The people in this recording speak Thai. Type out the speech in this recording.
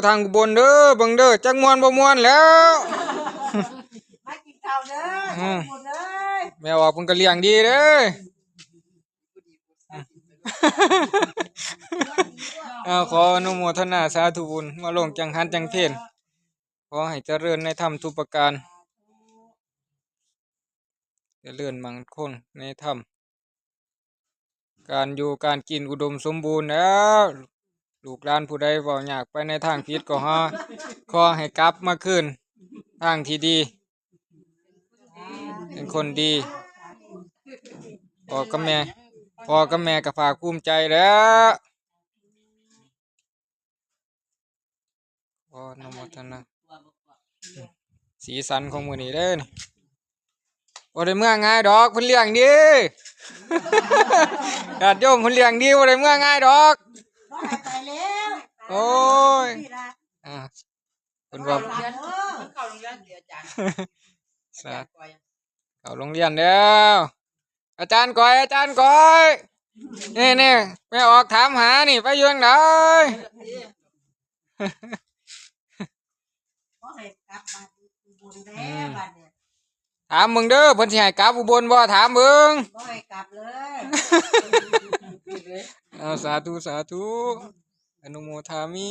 ทางอุบลเด้อเบิ่งเด้อจักม่วนบ่ม่วนแล้ว มากินข้าวเด้อทุกคนเอ้ย แม่ว่าเพิ่นก็เลี้ยงดีเด้อ ขออนุโมทนาสาธุบุญมาลงจังหันจังเพนขอให้เจริญในธรรมทุกประการเจริญมั่งคงในธรรมการอยู่การกินอุดมสมบูรณ์แล้วลูกหลานผู้ใดบ่อยากไปในทางผิดก็ขอให้กลับมาคืนทางที่ดีเป็นคนดีพ่อกับแม่ก็ภาคภูมิใจแล้วขออนุโมทนาสีสันของมื้อนี้เด้อนี่บ่ได้เมื่อง่ายดอกเพิ่นเลี้ยงดีญาติโยมเพิ่นเลี้ยงดีบ่ได้เมื่อง่ายดอก บ่ให้ไปแล้ว โอ้ย นี่ล่ะ เพิ่นว่า เข้าโรงเรียนเดี๋ยวอาจารย์ สาเข้าโรงเรียนแล้วอาจารย์ก้อยนี่แม่ออกถามหานี่ไปอยู่จังได บ่ให้กลับบ้านอุบลแล้วบัดเนี่ย ถามมึงเด้อเพิ่นสิให้กลับอุบลบ่ถามมึง บ่ให้กลับเลย สาธุอนุโมทามิ